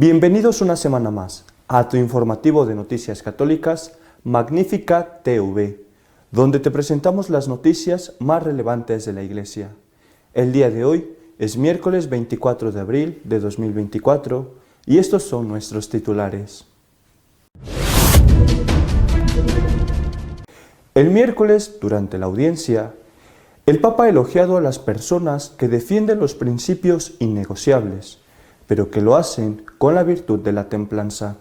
Bienvenidos una semana más a tu informativo de noticias católicas Magnífica TV, donde te presentamos las noticias más relevantes de la Iglesia. El día de hoy es miércoles 24 de abril de 2024 y estos son nuestros titulares. El miércoles, durante la audiencia, el Papa ha elogiado a las personas que defienden los principios innegociables, pero que lo hacen con la virtud de la templanza.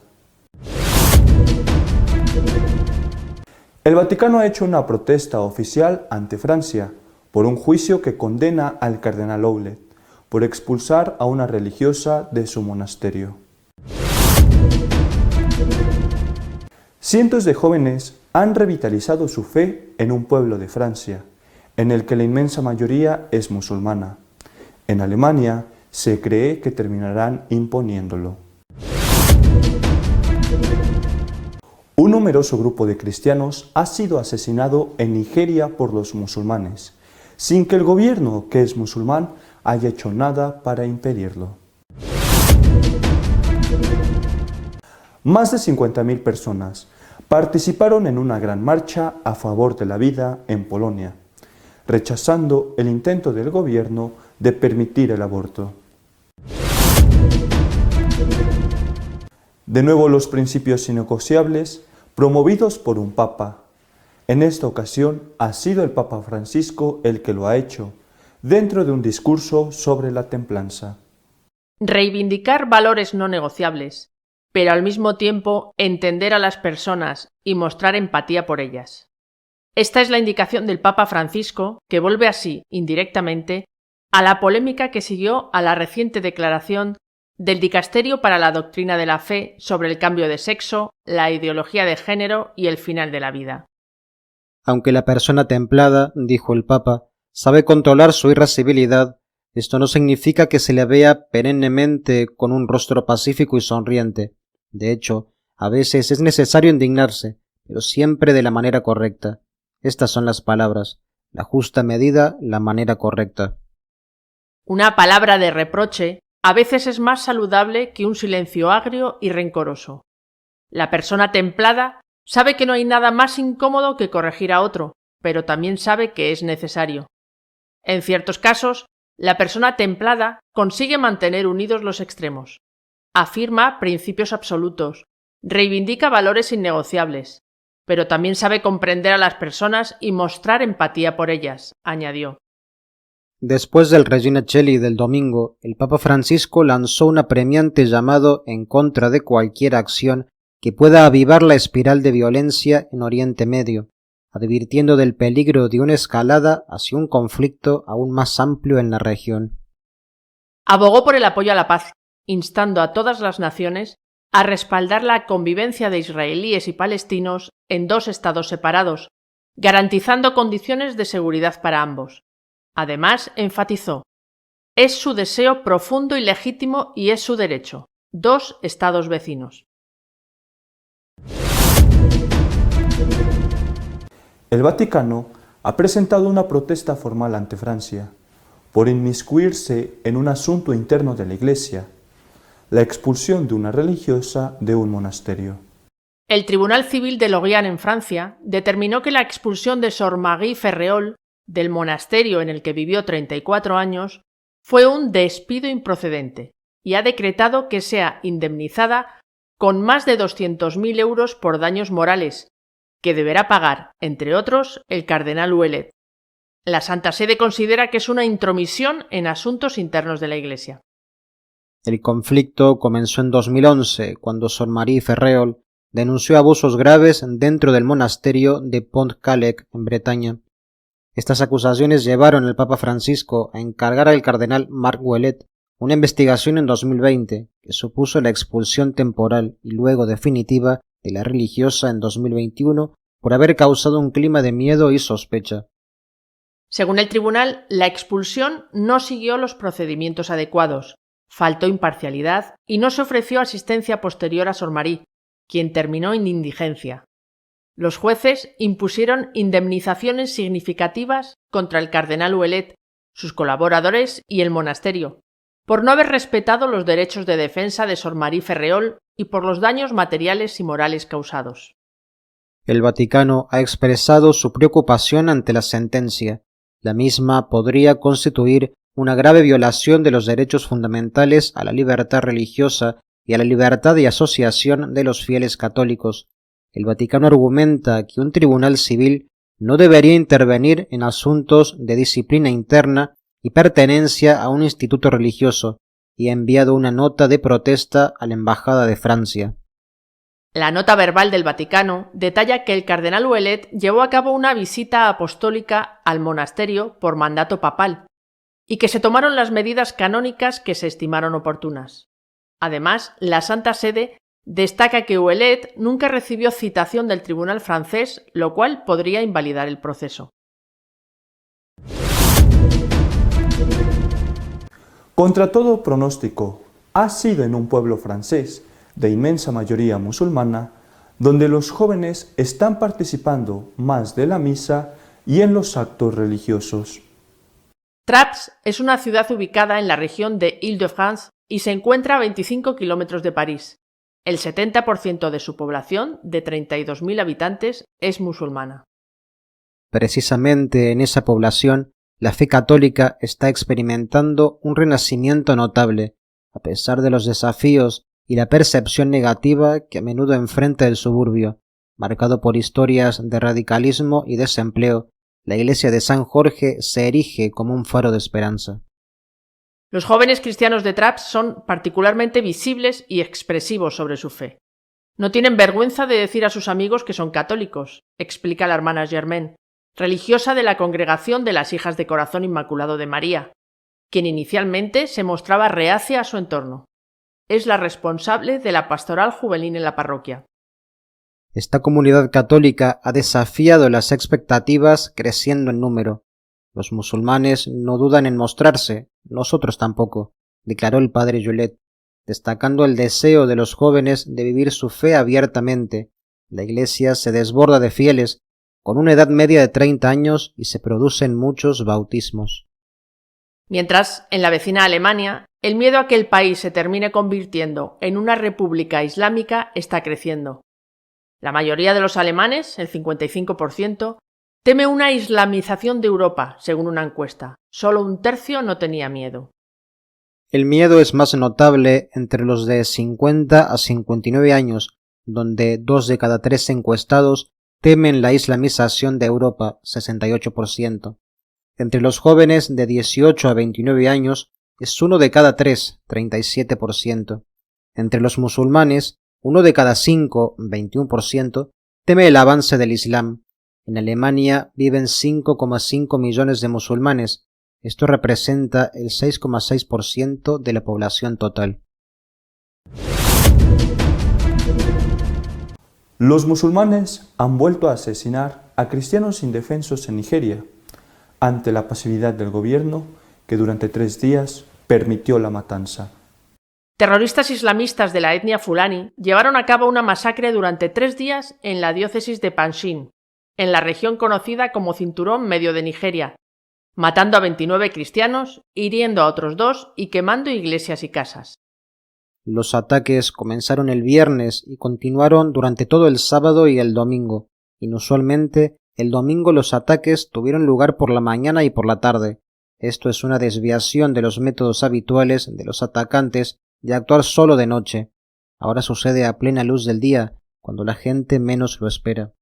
El Vaticano ha hecho una protesta oficial ante Francia por un juicio que condena al cardenal Ouellet por expulsar a una religiosa de su monasterio. Cientos de jóvenes han revitalizado su fe en un pueblo de Francia, en el que la inmensa mayoría es musulmana. En Alemania se cree que terminarán imponiéndolo. Un numeroso grupo de cristianos ha sido asesinado en Nigeria por los musulmanes, sin que el gobierno, que es musulmán, haya hecho nada para impedirlo. Más de 50.000 personas participaron en una gran marcha a favor de la vida en Polonia, rechazando el intento del gobierno de permitir el aborto. De nuevo los principios innegociables promovidos por un papa. En esta ocasión ha sido el Papa Francisco el que lo ha hecho, dentro de un discurso sobre la templanza. Reivindicar valores no negociables, pero al mismo tiempo entender a las personas y mostrar empatía por ellas. Esta es la indicación del Papa Francisco, que vuelve así, indirectamente, a la polémica que siguió a la reciente declaración del Dicasterio para la Doctrina de la Fe sobre el cambio de sexo, la ideología de género y el final de la vida. Aunque la persona templada, dijo el Papa, sabe controlar su irascibilidad, esto no significa que se le vea perennemente con un rostro pacífico y sonriente. De hecho, a veces es necesario indignarse, pero siempre de la manera correcta. Estas son las palabras: la justa medida, la manera correcta. Una palabra de reproche a veces es más saludable que un silencio agrio y rencoroso. La persona templada sabe que no hay nada más incómodo que corregir a otro, pero también sabe que es necesario. En ciertos casos, la persona templada consigue mantener unidos los extremos, afirma principios absolutos, reivindica valores innegociables, pero también sabe comprender a las personas y mostrar empatía por ellas, añadió. Después del Regina Coeli del domingo, el Papa Francisco lanzó un apremiante llamado en contra de cualquier acción que pueda avivar la espiral de violencia en Oriente Medio, advirtiendo del peligro de una escalada hacia un conflicto aún más amplio en la región. Abogó por el apoyo a la paz, instando a todas las naciones a respaldar la convivencia de israelíes y palestinos en dos estados separados, garantizando condiciones de seguridad para ambos. Además, enfatizó: es su deseo profundo y legítimo y es su derecho. Dos estados vecinos. El Vaticano ha presentado una protesta formal ante Francia por inmiscuirse en un asunto interno de la Iglesia, la expulsión de una religiosa de un monasterio. El Tribunal Civil de Lorient en Francia determinó que la expulsión de Sor Marie Ferréol del monasterio en el que vivió 34 años fue un despido improcedente y ha decretado que sea indemnizada con más de 200.000 euros por daños morales, que deberá pagar, entre otros, el cardenal Ouellet. La Santa Sede considera que es una intromisión en asuntos internos de la Iglesia. El conflicto comenzó en 2011, cuando Sor Marie Ferréol denunció abusos graves dentro del monasterio de Pont-Calec, en Bretaña. Estas acusaciones llevaron al Papa Francisco a encargar al cardenal Marc Ouellet una investigación en 2020 que supuso la expulsión temporal y luego definitiva de la religiosa en 2021 por haber causado un clima de miedo y sospecha. Según el tribunal, la expulsión no siguió los procedimientos adecuados, faltó imparcialidad y no se ofreció asistencia posterior a Sor Marie, quien terminó en indigencia. Los jueces impusieron indemnizaciones significativas contra el cardenal Ouellet, sus colaboradores y el monasterio, por no haber respetado los derechos de defensa de Sor Marie Ferréol y por los daños materiales y morales causados. El Vaticano ha expresado su preocupación ante la sentencia. La misma podría constituir una grave violación de los derechos fundamentales a la libertad religiosa y a la libertad de asociación de los fieles católicos. El Vaticano argumenta que un tribunal civil no debería intervenir en asuntos de disciplina interna y pertenencia a un instituto religioso, y ha enviado una nota de protesta a la Embajada de Francia. La nota verbal del Vaticano detalla que el cardenal Ouellet llevó a cabo una visita apostólica al monasterio por mandato papal y que se tomaron las medidas canónicas que se estimaron oportunas. Además, la Santa Sede destaca que Ouellet nunca recibió citación del tribunal francés, lo cual podría invalidar el proceso. Contra todo pronóstico, ha sido en un pueblo francés de inmensa mayoría musulmana, donde los jóvenes están participando más de la misa y en los actos religiosos. Trappes es una ciudad ubicada en la región de Île-de-France y se encuentra a 25 kilómetros de París. El 70% de su población, de 32.000 habitantes, es musulmana. Precisamente en esa población, la fe católica está experimentando un renacimiento notable, a pesar de los desafíos y la percepción negativa que a menudo enfrenta el suburbio. Marcado por historias de radicalismo y desempleo, la iglesia de San Jorge se erige como un faro de esperanza. Los jóvenes cristianos de Trappes son particularmente visibles y expresivos sobre su fe. No tienen vergüenza de decir a sus amigos que son católicos, explica la hermana Germaine, religiosa de la Congregación de las Hijas de Corazón Inmaculado de María, quien inicialmente se mostraba reacia a su entorno. Es la responsable de la pastoral juvenil en la parroquia. Esta comunidad católica ha desafiado las expectativas creciendo en número. Los musulmanes no dudan en mostrarse, nosotros tampoco, declaró el padre Ouellet, destacando el deseo de los jóvenes de vivir su fe abiertamente. La iglesia se desborda de fieles, con una edad media de 30 años y se producen muchos bautismos. Mientras, en la vecina Alemania, el miedo a que el país se termine convirtiendo en una república islámica está creciendo. La mayoría de los alemanes, el 55%, teme una islamización de Europa, según una encuesta. Solo un tercio no tenía miedo. El miedo es más notable entre los de 50 a 59 años, donde 2 de cada 3 encuestados temen la islamización de Europa, 68%. Entre los jóvenes de 18 a 29 años es 1 de cada 3, 37%. Entre los musulmanes, 1 de cada 5, 21%, teme el avance del Islam. En Alemania viven 5,5 millones de musulmanes. Esto representa el 6,6% de la población total. Los musulmanes han vuelto a asesinar a cristianos indefensos en Nigeria, ante la pasividad del gobierno que durante 3 días permitió la matanza. Terroristas islamistas de la etnia Fulani llevaron a cabo una masacre durante 3 días en la diócesis de Panshin, en la región conocida como Cinturón Medio de Nigeria, matando a 29 cristianos, hiriendo a otros 2 y quemando iglesias y casas. Los ataques comenzaron el viernes y continuaron durante todo el sábado y el domingo. Inusualmente, el domingo los ataques tuvieron lugar por la mañana y por la tarde. Esto es una desviación de los métodos habituales de los atacantes de actuar solo de noche. Ahora sucede a plena luz del día, cuando la gente menos lo espera.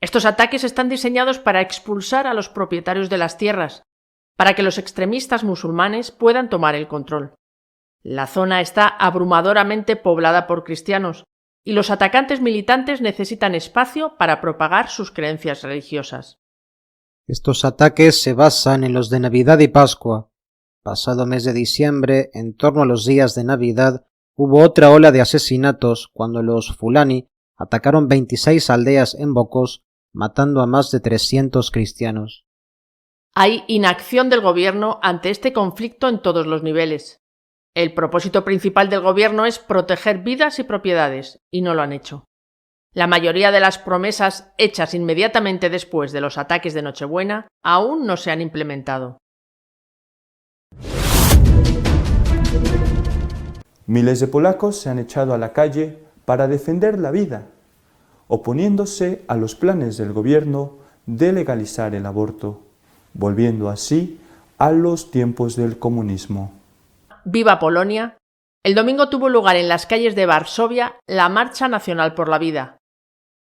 Estos ataques están diseñados para expulsar a los propietarios de las tierras, para que los extremistas musulmanes puedan tomar el control. La zona está abrumadoramente poblada por cristianos, y los atacantes militantes necesitan espacio para propagar sus creencias religiosas. Estos ataques se basan en los de Navidad y Pascua. Pasado mes de diciembre, en torno a los días de Navidad, hubo otra ola de asesinatos cuando los Fulani atacaron 26 aldeas en Bokos, matando a más de 300 cristianos. Hay inacción del gobierno ante este conflicto en todos los niveles. El propósito principal del gobierno es proteger vidas y propiedades, y no lo han hecho. La mayoría de las promesas hechas inmediatamente después de los ataques de Nochebuena aún no se han implementado. Miles de polacos se han echado a la calle para defender la vida, oponiéndose a los planes del gobierno de legalizar el aborto, volviendo así a los tiempos del comunismo. ¡Viva Polonia! El domingo tuvo lugar en las calles de Varsovia la Marcha Nacional por la Vida.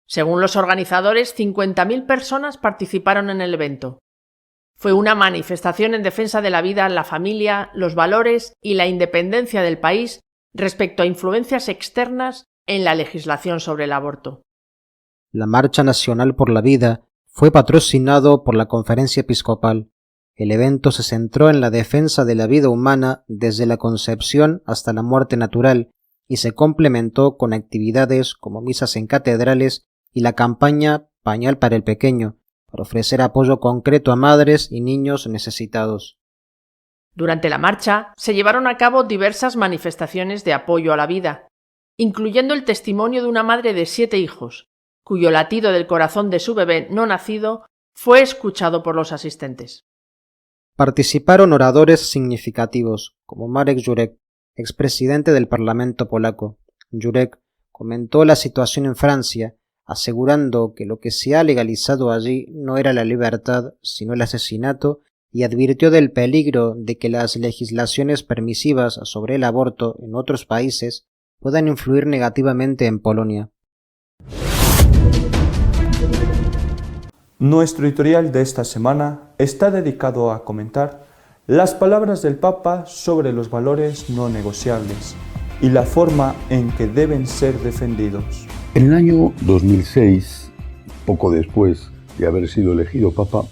Según los organizadores, 50.000 personas participaron en el evento. Fue una manifestación en defensa de la vida, la familia, los valores y la independencia del país respecto a influencias externas en la legislación sobre el aborto. La Marcha Nacional por la Vida fue patrocinado por la Conferencia Episcopal. El evento se centró en la defensa de la vida humana desde la concepción hasta la muerte natural y se complementó con actividades como misas en catedrales y la campaña Pañal para el Pequeño, para ofrecer apoyo concreto a madres y niños necesitados. Durante la marcha se llevaron a cabo diversas manifestaciones de apoyo a la vida, incluyendo el testimonio de una madre de 7 hijos, cuyo latido del corazón de su bebé no nacido fue escuchado por los asistentes. Participaron oradores significativos, como Marek Jurek, expresidente del Parlamento polaco. Jurek comentó la situación en Francia, asegurando que lo que se ha legalizado allí no era la libertad, sino el asesinato, y advirtió del peligro de que las legislaciones permisivas sobre el aborto en otros países puedan influir negativamente en Polonia. Nuestro editorial de esta semana está dedicado a comentar las palabras del Papa sobre los valores no negociables y la forma en que deben ser defendidos. En el año 2006, poco después de haber sido elegido Papa,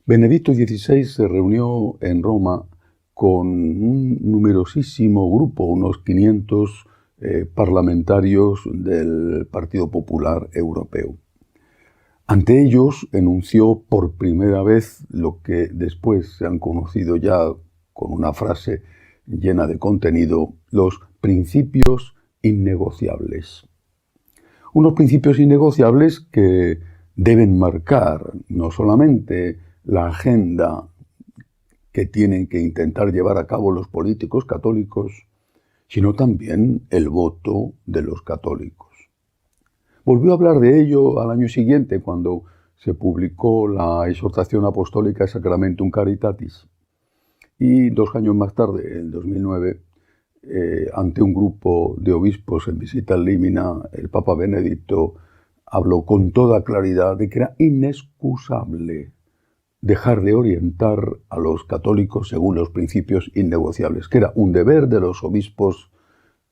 Benedicto XVI se reunió en Roma con un numerosísimo grupo, unos 500 parlamentarios del Partido Popular Europeo. Ante ellos enunció por primera vez lo que después se han conocido ya con una frase llena de contenido, los principios innegociables. Unos principios innegociables que deben marcar no solamente la agenda que tienen que intentar llevar a cabo los políticos católicos, sino también el voto de los católicos. Volvió a hablar de ello al año siguiente, cuando se publicó la exhortación apostólica Sacramentum Caritatis. Y 2 años más tarde, en 2009, ante un grupo de obispos en visita al Límina, el Papa Benedicto habló con toda claridad de que era inexcusable dejar de orientar a los católicos según los principios innegociables, que era un deber de los obispos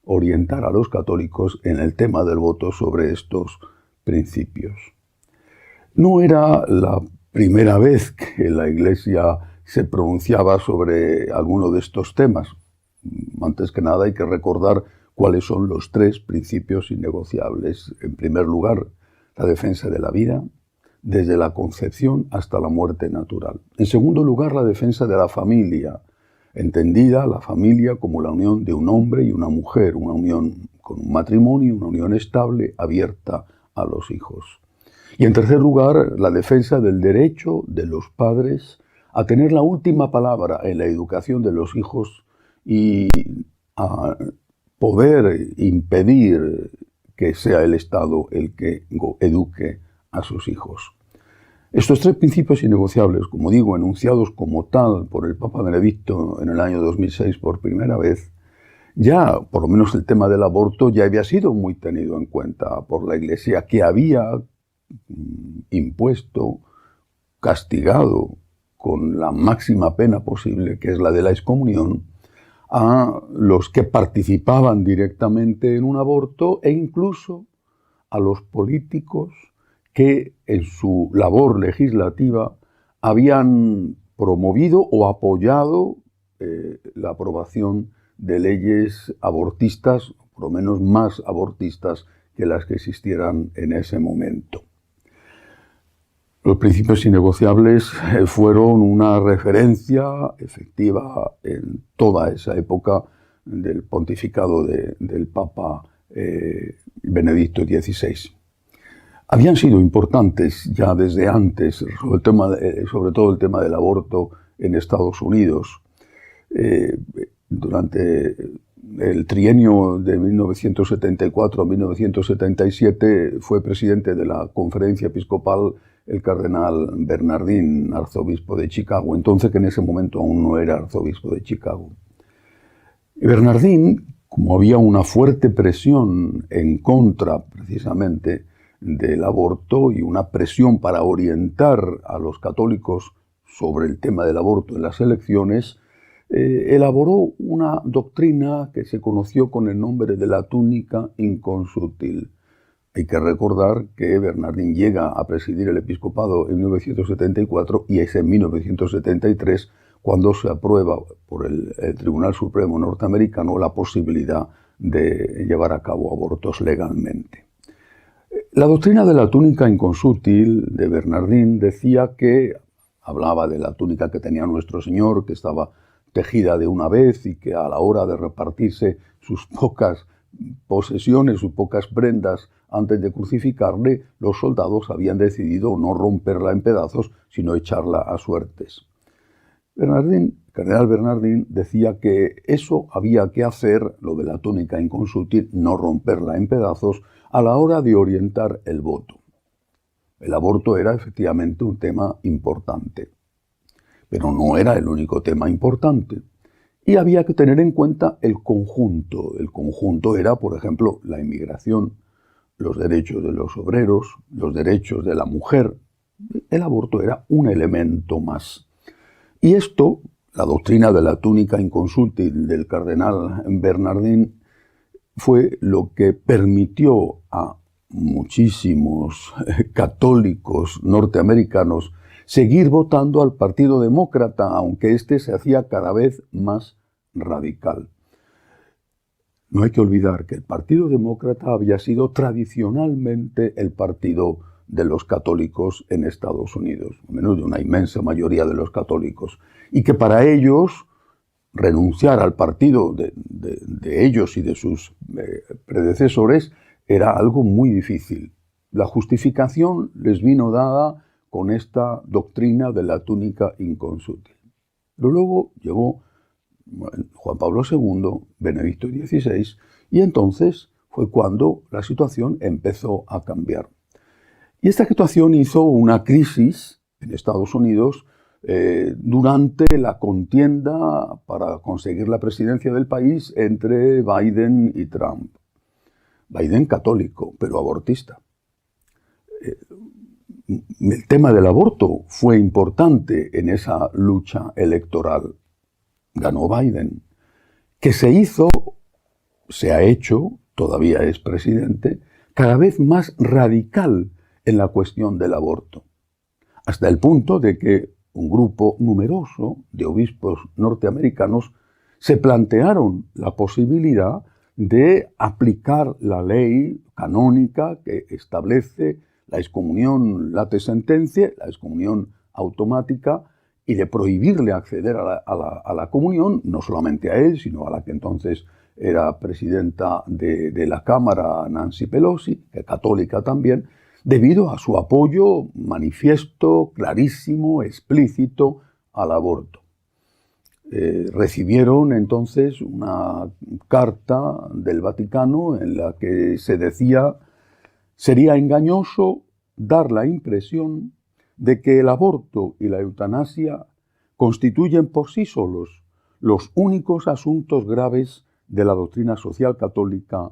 orientar a los católicos en el tema del voto sobre estos principios. No era la primera vez que la Iglesia se pronunciaba sobre alguno de estos temas. Antes que nada hay que recordar cuáles son los 3 principios innegociables. En primer lugar, la defensa de la vida, desde la concepción hasta la muerte natural. En segundo lugar, la defensa de la familia, entendida la familia como la unión de un hombre y una mujer, una unión con un matrimonio, una unión estable, abierta a los hijos. Y en tercer lugar, la defensa del derecho de los padres a tener la última palabra en la educación de los hijos y a poder impedir que sea el Estado el que eduque a sus hijos. Estos 3 principios innegociables, como digo, enunciados como tal por el Papa Benedicto en el año 2006 por primera vez, ya, por lo menos el tema del aborto, ya había sido muy tenido en cuenta por la Iglesia, que había impuesto, castigado con la máxima pena posible, que es la de la excomunión, a los que participaban directamente en un aborto e incluso a los políticos que en su labor legislativa habían promovido o apoyado la aprobación de leyes abortistas, por lo menos más abortistas que las que existieran en ese momento. Los principios innegociables fueron una referencia efectiva en toda esa época del pontificado del Papa Benedicto XVI. Habían sido importantes ya desde antes, sobre todo el tema del aborto en Estados Unidos. Durante el trienio de 1974 a 1977 fue presidente de la Conferencia Episcopal el cardenal Bernardín, arzobispo de Chicago, entonces que en ese momento aún no era arzobispo de Chicago. Y Bernardín, como había una fuerte presión en contra precisamente del aborto y una presión para orientar a los católicos sobre el tema del aborto en las elecciones, elaboró una doctrina que se conoció con el nombre de la túnica inconsútil. Hay que recordar que Bernardín llega a presidir el episcopado en 1974 y es en 1973 cuando se aprueba por el Tribunal Supremo norteamericano la posibilidad de llevar a cabo abortos legalmente. La doctrina de la túnica inconsútil de Bernardín decía que, hablaba de la túnica que tenía nuestro Señor, que estaba tejida de una vez y que a la hora de repartirse sus pocas posesiones, sus pocas prendas antes de crucificarle, los soldados habían decidido no romperla en pedazos, sino echarla a suertes. Cardenal Bernardín decía que eso había que hacer, lo de la túnica inconsútil, no romperla en pedazos, a la hora de orientar el voto. El aborto era efectivamente un tema importante, pero no era el único tema importante. Y había que tener en cuenta el conjunto. El conjunto era, por ejemplo, la inmigración, los derechos de los obreros, los derechos de la mujer. El aborto era un elemento más. Y esto, la doctrina de la túnica inconsútil del cardenal Bernardín, fue lo que permitió a muchísimos católicos norteamericanos seguir votando al Partido Demócrata, aunque éste se hacía cada vez más radical. No hay que olvidar que el Partido Demócrata había sido tradicionalmente el partido de los católicos en Estados Unidos, al menos de una inmensa mayoría de los católicos, y que para ellos renunciar al partido de ellos y de sus predecesores era algo muy difícil. La justificación les vino dada con esta doctrina de la túnica inconsútil. Pero luego llegó Juan Pablo II, Benedicto XVI, y entonces fue cuando la situación empezó a cambiar. Y esta situación hizo una crisis en Estados Unidos durante la contienda para conseguir la presidencia del país entre Biden y Trump. Biden católico, pero abortista. El tema del aborto fue importante en esa lucha electoral. Ganó Biden, que se ha hecho, todavía es presidente, cada vez más radical en la cuestión del aborto, hasta el punto de que un grupo numeroso de obispos norteamericanos se plantearon la posibilidad de aplicar la ley canónica que establece la excomunión late sentencia, la excomunión automática, y de prohibirle acceder a la comunión, no solamente a él, sino a la que entonces era presidenta de la Cámara, Nancy Pelosi, que católica también, debido a su apoyo manifiesto, clarísimo, explícito al aborto. Recibieron entonces una carta del Vaticano en la que se decía: sería engañoso dar la impresión de que el aborto y la eutanasia constituyen por sí solos los únicos asuntos graves de la doctrina social católica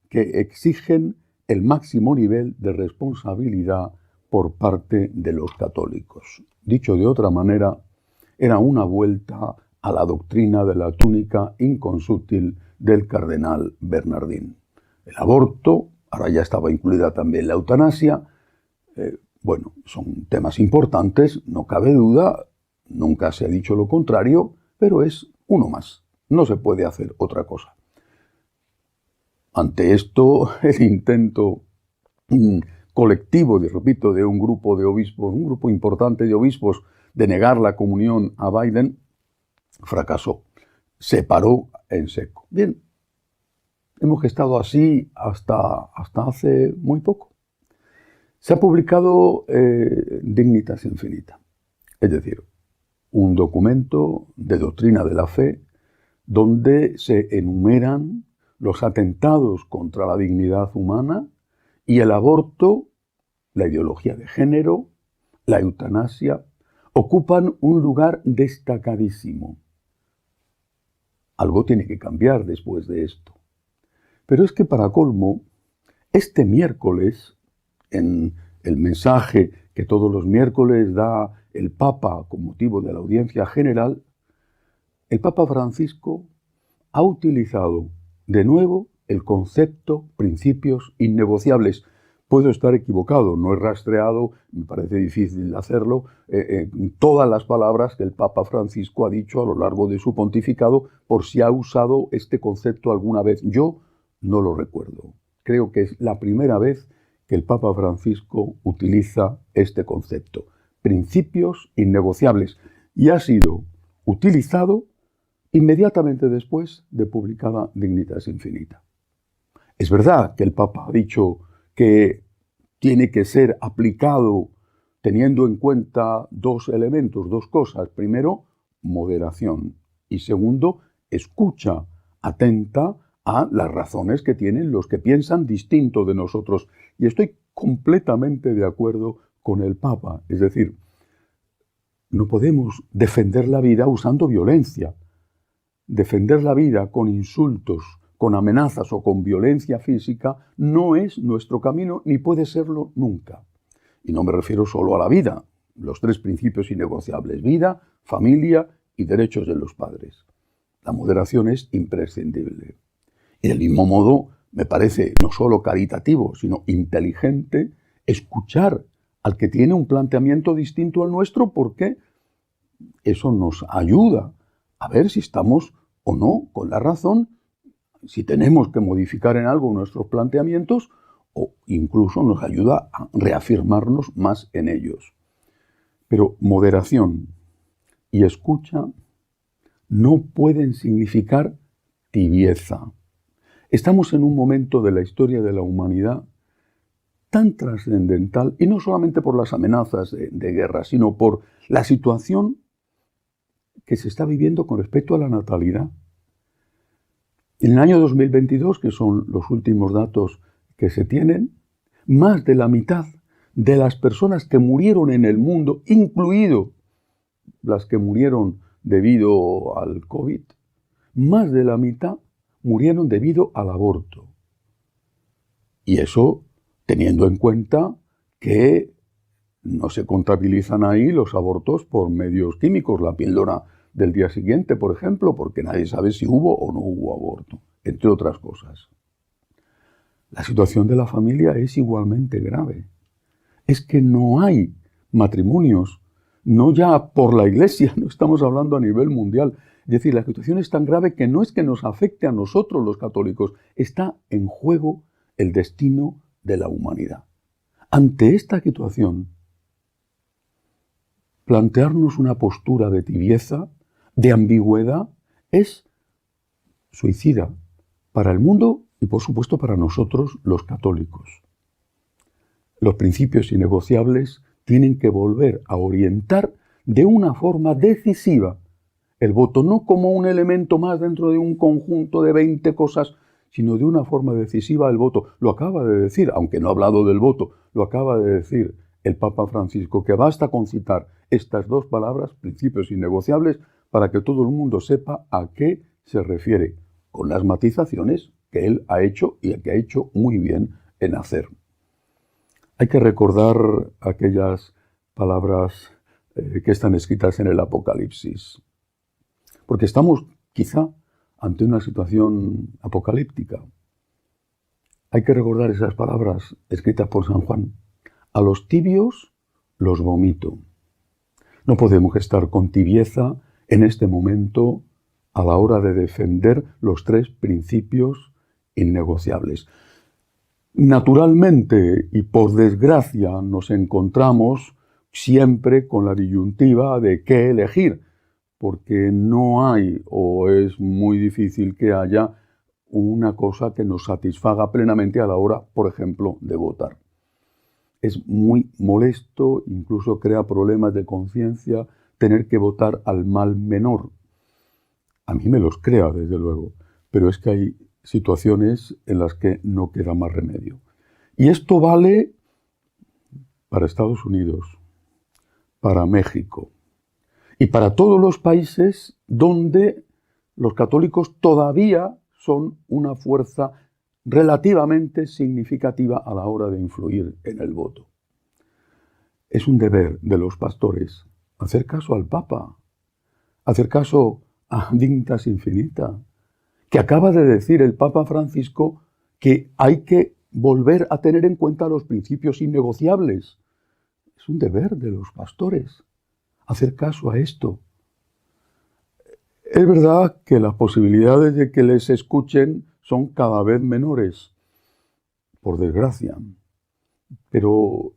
que exigen el máximo nivel de responsabilidad por parte de los católicos. Dicho de otra manera, era una vuelta a la doctrina de la túnica inconsútil del cardenal Bernardín. El aborto, ahora ya estaba incluida también la eutanasia. Bueno, son temas importantes, no cabe duda, nunca se ha dicho lo contrario, pero es uno más, no se puede hacer otra cosa. Ante esto, el intento colectivo, repito, de un grupo de obispos, un grupo importante de obispos, de negar la comunión a Biden, fracasó, se paró en seco. Bien, hemos estado así hasta hace muy poco. Se ha publicado Dignitas Infinita, es decir, un documento de doctrina de la fe donde se enumeran los atentados contra la dignidad humana y el aborto, la ideología de género, la eutanasia, ocupan un lugar destacadísimo. Algo tiene que cambiar después de esto. Pero es que para colmo, este miércoles, en el mensaje que todos los miércoles da el Papa con motivo de la audiencia general, el Papa Francisco ha utilizado de nuevo el concepto principios innegociables. Puedo estar equivocado, no he rastreado, me parece difícil hacerlo, todas las palabras que el Papa Francisco ha dicho a lo largo de su pontificado, por si ha usado este concepto alguna vez. Yo no lo recuerdo. Creo que es la primera vez que el Papa Francisco utiliza este concepto, principios innegociables, y ha sido utilizado inmediatamente después de publicada Dignitas Infinita. Es verdad que el Papa ha dicho que tiene que ser aplicado teniendo en cuenta dos elementos, dos cosas. Primero, moderación, y segundo, escucha atenta a las razones que tienen los que piensan distinto de nosotros. Y estoy completamente de acuerdo con el Papa. Es decir, no podemos defender la vida usando violencia. Defender la vida con insultos, con amenazas o con violencia física no es nuestro camino ni puede serlo nunca. Y no me refiero solo a la vida, los tres principios innegociables: vida, familia y derechos de los padres. La moderación es imprescindible. Y del mismo modo, me parece no solo caritativo, sino inteligente escuchar al que tiene un planteamiento distinto al nuestro, porque eso nos ayuda a ver si estamos o no con la razón, si tenemos que modificar en algo nuestros planteamientos, o incluso nos ayuda a reafirmarnos más en ellos. Pero moderación y escucha no pueden significar tibieza. Estamos en un momento de la historia de la humanidad tan trascendental, y no solamente por las amenazas de guerra, sino por la situación que se está viviendo con respecto a la natalidad. En el año 2022, que son los últimos datos que se tienen, más de la mitad de las personas que murieron en el mundo, incluido las que murieron debido al COVID, más de la mitad murieron debido al aborto. Y eso teniendo en cuenta que no se contabilizan ahí los abortos por medios químicos, la píldora del día siguiente, por ejemplo, porque nadie sabe si hubo o no hubo aborto, entre otras cosas. La situación de la familia es igualmente grave. Es que no hay matrimonios, no ya por la Iglesia, no estamos hablando a nivel mundial. Es decir, la situación es tan grave que no es que nos afecte a nosotros los católicos, está en juego el destino de la humanidad. Ante esta situación, plantearnos una postura de tibieza, de ambigüedad, es suicida para el mundo y, por supuesto, para nosotros los católicos. Los principios innegociables tienen que volver a orientar de una forma decisiva el voto, no como un elemento más dentro de un conjunto de 20 cosas, sino de una forma decisiva el voto. Lo acaba de decir, aunque no ha hablado del voto, lo acaba de decir el Papa Francisco, que basta con citar estas dos palabras, principios innegociables, para que todo el mundo sepa a qué se refiere, con las matizaciones que él ha hecho y que ha hecho muy bien en hacer. Hay que recordar aquellas palabras que están escritas en el Apocalipsis, porque estamos quizá ante una situación apocalíptica. Hay que recordar esas palabras escritas por San Juan: a los tibios los vomito. No podemos estar con tibieza en este momento a la hora de defender los tres principios innegociables. Naturalmente y por desgracia nos encontramos siempre con la disyuntiva de qué elegir, porque no hay, o es muy difícil que haya, una cosa que nos satisfaga plenamente a la hora, por ejemplo, de votar. Es muy molesto, incluso crea problemas de conciencia, tener que votar al mal menor. a mí me los crea, desde luego, pero es que hay situaciones en las que no queda más remedio. Y esto vale para Estados Unidos, para México y para todos los países donde los católicos todavía son una fuerza relativamente significativa a la hora de influir en el voto. Es un deber de los pastores hacer caso al Papa, hacer caso a Dignitas Infinita, que acaba de decir el Papa Francisco que hay que volver a tener en cuenta los principios innegociables. Es un deber de los pastores hacer caso a esto. Es verdad que las posibilidades de que les escuchen son cada vez menores, por desgracia, pero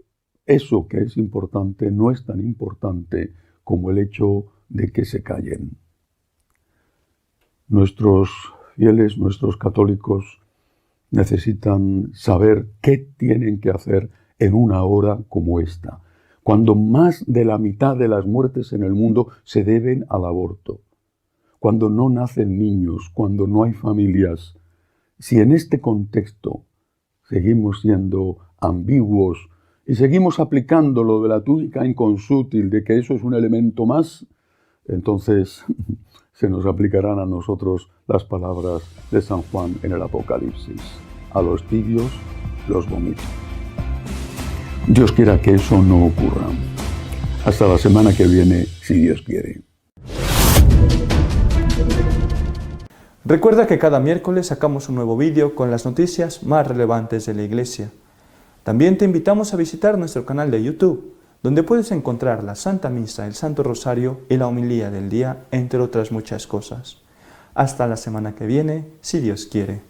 eso que es importante no es tan importante como el hecho de que se callen. Nuestros fieles, nuestros católicos, necesitan saber qué tienen que hacer en una hora como esta, cuando más de la mitad de las muertes en el mundo se deben al aborto, cuando no nacen niños, cuando no hay familias. Si en este contexto seguimos siendo ambiguos y seguimos aplicando lo de la túnica inconsútil, de que eso es un elemento más, entonces se nos aplicarán a nosotros las palabras de San Juan en el Apocalipsis. A los tibios los vomito. Dios quiera que eso no ocurra. Hasta la semana que viene, si Dios quiere. Recuerda que cada miércoles sacamos un nuevo vídeo con las noticias más relevantes de la Iglesia. También te invitamos a visitar nuestro canal de YouTube, donde puedes encontrar la Santa Misa, el Santo Rosario y la homilía del día, entre otras muchas cosas. Hasta la semana que viene, si Dios quiere.